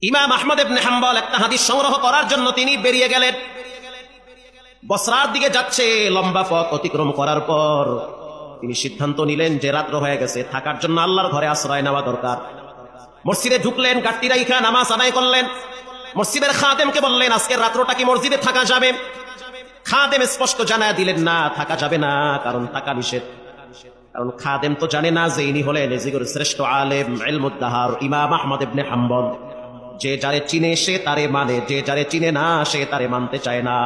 ইমাম আহমদ ইবনে হাম্বল একটা হাদিস সংগ্রহ করার জন্য তিনি বেরিয়ে গেলেন। বসরার দিকে যাচ্ছে। লম্বা পথ অতিক্রম করার পর তিনি সিদ্ধান্ত নিলেন যে রাত্র হয়ে গেছে, থাকার জন্য আল্লাহর ঘরে আশ্রয় নেওয়া দরকার। মসজিদে ঢুকলেন, গাড়ি রাইখা নামাজ আদায় করলেন। মসজিদের খাদেমকে বললেন, আজকের রাত্রটা কি মসজিদে থাকা যাবে? খাদেম স্পষ্ট জানায় দিলেন, না, থাকা যাবে না, কারণ থাকা নিষেধ। কারণ খাদেম তো জানে না যে ইনি হলেন এজিগর শ্রেষ্ঠ আলেম ইলমুদ্দাহার ইমাম আহমদ ইবনে হাম্বল। যে যারে চিনে সে তারে মানে, যে যারে চিনে না সে তারে মানতে চায় না,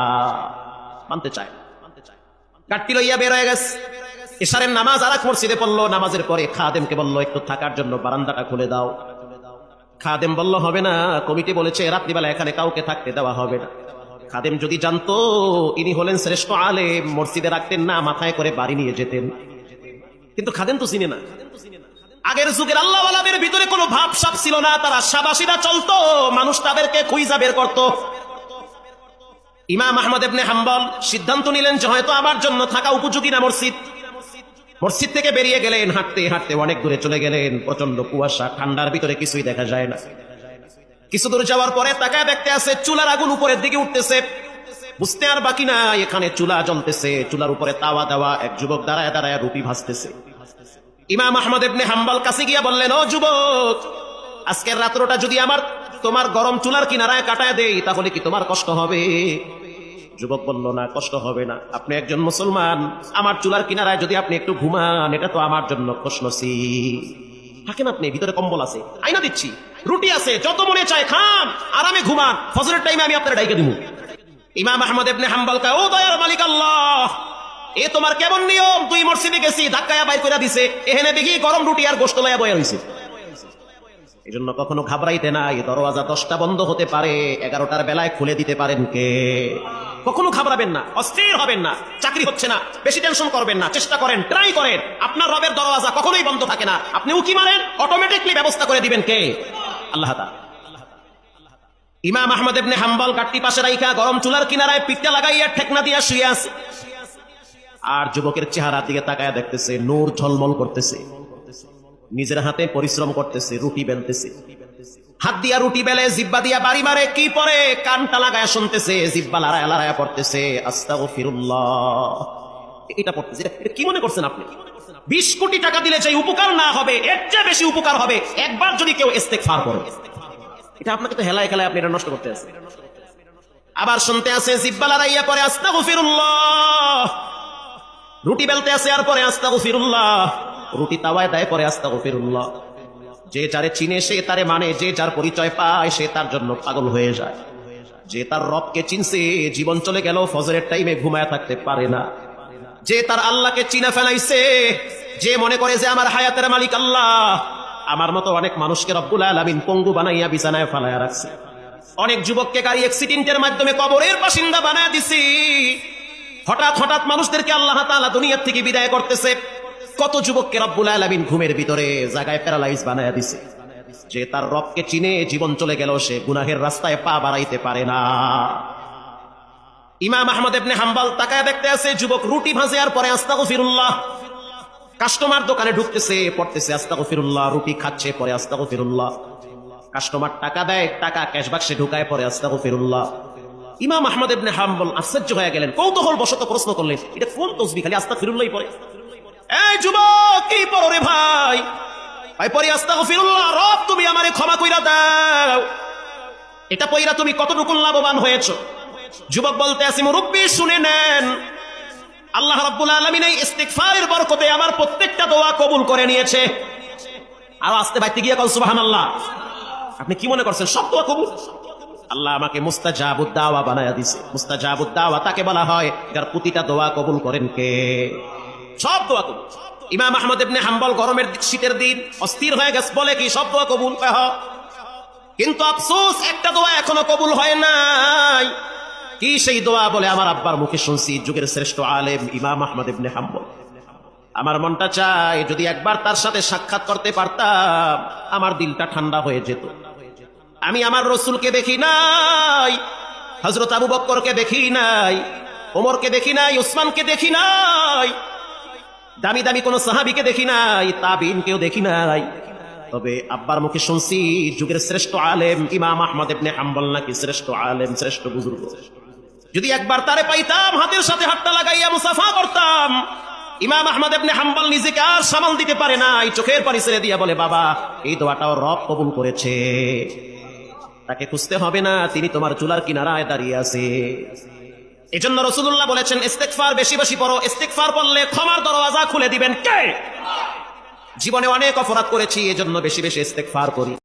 মানতে চায় না। গাড়ি লইয়া বের হয়ে গেছে। ইশারের নামাজ আর এক মসজিদে পড়লো। নামাজের পরে খাদেমকে বললো, একটু থাকার জন্য বারান্দাটা খুলে দাও। খাদেম বলল, হবে না, কমিটি বলেছে রাত্রিবেলা এখানে কাউকে থাকতে দেওয়া হবে না। খাদেম যদি জানতো ইনি হলেন শ্রেষ্ঠ আলেম, মসজিদে রাখতেন না, মাথায় করে বাড়ি নিয়ে যেতেন। কিন্তু খাদেম তো চিনে না। আগের যুগের আল্লাহওয়ালাদের ভিতরে কোনো ভাব সাপ ছিল না, তারা সাবাসীরা চলতো, মানুষ তাদেরকে খুঁজা বের করত। ইমাম আহমদ ইবনে হাম্বল সিদ্ধান্ত নিলেন যে হয়তো আমার জন্য থাকা উপযোগী না মসজিদ। মসজিদ থেকে বেরিয়ে গেলেন, হাঁটতে হাঁটতে অনেক দূরে চলে গেলেন। প্রচন্ড কুয়াশা, ঠান্ডার ভিতরে কিছুই দেখা যায় না। কিছু দূর যাওয়ার পরে তাকায় দেখতে আছে চুলার আগুন উপরের দিকে উঠতেছে। বুঝতে আর বাকি না, এখানে চুলা জ্বলতেছে, চুলার উপরে তাওয়া দেওয়া। এক যুবক দাঁড়ায় দাঁড়ায় রুটি ভাজতেছে। ইমাম আহমদ ইবনে হাম্বল কাছে গিয়া বললেন, ও যুবক, আজকের রাত্রটা যদি তোমার গরম চুলার কিনারায় কাটায় দেই, তাহলে কি তোমার কষ্ট হবে? যুবক বলল, না, কষ্ট হবে না। আপনি একজন মুসলমান, আমার চুলার কিনারায় যদি আপনি একটু ঘুমান, এটা তো আমার জন্য খুশনসিব। থাকেন আপনি, ভিতরে কম্বল আছে, আইনা দিচ্ছি, রুটি আছে, যত মনে চায় খান, আরামে ঘুমান, ফজরের টাইমে আমি আপনার ডাইকে দিব। ইমাম আহমদ ইবনে হাম্বল কয়, ও দয়ার মালিক আল্লাহ, এ তোমার কেমন নিয়ম? তুই মসজিদে গেছি, ধাক্কায়া বাইর করে দিছে, এখানে দেখি গরম রুটি আর গোশত লইয়া বয়া হইছে। এই জন্য কখনো ঘাবড়াইতে নাই। দরওয়াজা 10টা বন্ধ হতে পারে, 11টার বেলায় খুলে দিতে পারেন কে? কখনো ঘাবড়াবেন না, অস্থির হবেন না। চাকরি হচ্ছে না, বেশি টেনশন করবেন না, চেষ্টা করেন, ট্রাই করেন। আপনার রবের দরওয়াজা কখনোই বন্ধ থাকে না। আপনি উকি মারেন, অটোমেটিকলি ব্যবস্থা করে দিবেন কে? আল্লাহ তাআলা। ইমাম আহমদ ইবনে হাম্বল গাট্টি পাশে রাইখা গরম চুলার কিনারায় পিঠটা লাগাইয়া ঠেকনা দিয়া শুয়ে আছে। আর যুবকের চেহারার দিকে তাকায়া দেখতেছে, নূর ঝলমল করতেছে। নিজের হাতে পরিশ্রম করতেছে, রুটি বেলতেছে। হাত দিয়া রুটি বেলে, জিব্বা দিয়া বাড়ি মারে, কি পরে কানটা লাগায়া শুনতেছে, জিব্বা লড়ায়া লড়ায়া পড়তেছে আস্তাগফিরুল্লাহ। এটা পড়তেছে। এটা কি মনে করছেন আপনি? 20 কোটি টাকা দিলে যে উপকার না হবে, এর চেয়ে বেশি উপকার হবে একবার যদি কেউ ইস্তেগফার করে। এটা আপনাকে তো হেলায় খেলায় আপনি এটা নষ্ট করতে আছেন। আবার শুনতে আছে, জিব্বা লড়াইয়া পরে আস্তাগফিরুল্লাহ। রুটি বেলতে আছে আর পরে আস্তাগফিরুল্লাহ। রুটি তাওয়ায় দেয়, পরে আস্তাগফিরুল্লাহ। যে যারে চিনে সে তারে মানে, যে যার পরিচয় পায় সে তার জন্য পাগল হয়ে যায়। যে তার রবকে চিনছে, জীবন চলে গেল ফজরের টাইমে ঘুমায় থাকতে পারে না। যে তার আল্লাহকে চিনে ফেলাইছে, যে মনে করে যে আমার হায়াতের মালিক আল্লাহ। আমার মতো অনেক মানুষকে রব্বুল আলামিন পঙ্গু বানাইয়া বিছানায় ফালাইয়া রাখছে। অনেক যুবককে গাড়ি অ্যাক্সিডেন্টের মাধ্যমে কবরের বাসিন্দা বানায় দিছি। হঠাৎ হঠাৎ মানুষদেরকে আল্লাহ তাআলা দুনিয়া থেকে বিদায় করতেছে। কত যুবককে রব্বুল আলামিন ঘুমের ভিতরে জায়গায় প্যারালাইজ বানায়া দিছে। যে তার রবকে চিনে জীবন চলে গেল, সে গুনাহের রাস্তায় পা বাড়াইতে পারে না। ইমাম আহমদ ইবনে হাম্বল তাকায় দেখতে আছে, যুবক রুটি ভাজে আর পরে আস্তাগফিরুল্লাহ। কাস্টমার দোকানে ঢুকতেছে, পড়তেছে আস্তাগফিরুল্লাহ, রুটি খাচ্ছে, পরে আস্তাগফিরুল্লাহ। কাস্টমার টাকা দেয়, টাকা ক্যাশ বাক্সে ঢুকায়, পরে আস্তাগফিরুল্লাহ। ইমাম আহমদ ইবনে হাম্বল আশ্চর্য হয়ে গেলেন, কৌতূহল বশত প্রশ্ন করলেন, এটা কোন তসবিহ? খালি আস্তাগফিরুল্লাহই পড়ে? এই যুবক, কি পড়ো রে ভাই? ভাই পড়ি আস্তাগফিরুল্লাহ, রব তুমি আমারে ক্ষমা কইরা দাও। এটা পড়িরা তুমি কতটুকু লাভবান হয়েছো? যুবক বলতে আছে, মুরব্বি শুনে নেন, আল্লাহ রাব্বুল আলামিন এই ইস্তিগফারের বরকতে আমার প্রত্যেকটা দোয়া কবুল করে নিয়েছে। আর আস্তে বাইতে গিয়ে কল সুবহানাল্লাহ। আপনি কি মনে করছেন সব দোয়া কবুল? আল্লাহ আমাকে মুস্তাজাবুদ দাওয়া বানায়া দিয়েছে। মুস্তাজাবুদ দাওয়া তাকে বলা হয় যার প্রতিটা দোয়া কবুল করেন কে? সব দোয়া কবুল। ইমাম আহমদ ইবনে হাম্বল গরমের শীতের দিন অস্থির হয়ে গেছে, বলে কি সব দোয়া কবুল? কিন্তু আফসোস, একটা দোয়া এখনো কবুল হয় নাই। কি সেই দোয়া? বলে আমার আব্বার মুখে শুনছি, যুগের শ্রেষ্ঠ আলেম ইমাম আহমদ ইবনে হাম্বল। আমার মনটা চায় যদি একবার তার সাথে সাক্ষাৎ করতে পারতাম, আমার দিলটা ঠান্ডা হয়ে যেত। আমি আমার রসুলকে দেখি নাই, হযরত আবু বকরকে দেখি নাই, ওমরকে দেখি নাই, উসমানকে দেখি নাই, দামি দামি কোন সাহাবীকে দেখি নাই, তাবিঈনকেও দেখি নাই। তবে আব্বার মুখে শুনছি যুগের শ্রেষ্ঠ আলেম ইমাম আহমদ ইবনে হাম্বল নাকি শ্রেষ্ঠ আলেম, শ্রেষ্ঠ বুজুর্গ। যদি একবার তারে পাইতাম হাতের সাথে হাতটা লাগাইয়া মুসাফা করতাম। ইমাম আহমদ ইবনে হাম্বল নিজেকে আর সামাল দিতে পারে না, এই চোখের পানি ছেড়ে দিয়া বলে, বাবা এই দোয়াটাও রব কবুল করেছে, তাকে খুঁজতে হবে না, তিনি তোমার চুলার কিনারায় দাঁড়িয়ে আছে। এজন্য রাসূলুল্লাহ বলেছেন ইস্তেগফার বেশি বেশি পড়ো, ইস্তেগফার পড়লে ক্ষমার দরওয়াজা খুলে দিবেন কে? জীবনে অনেক অপরাধ করেছি, এজন্য বেশি বেশি ইস্তেগফার করি।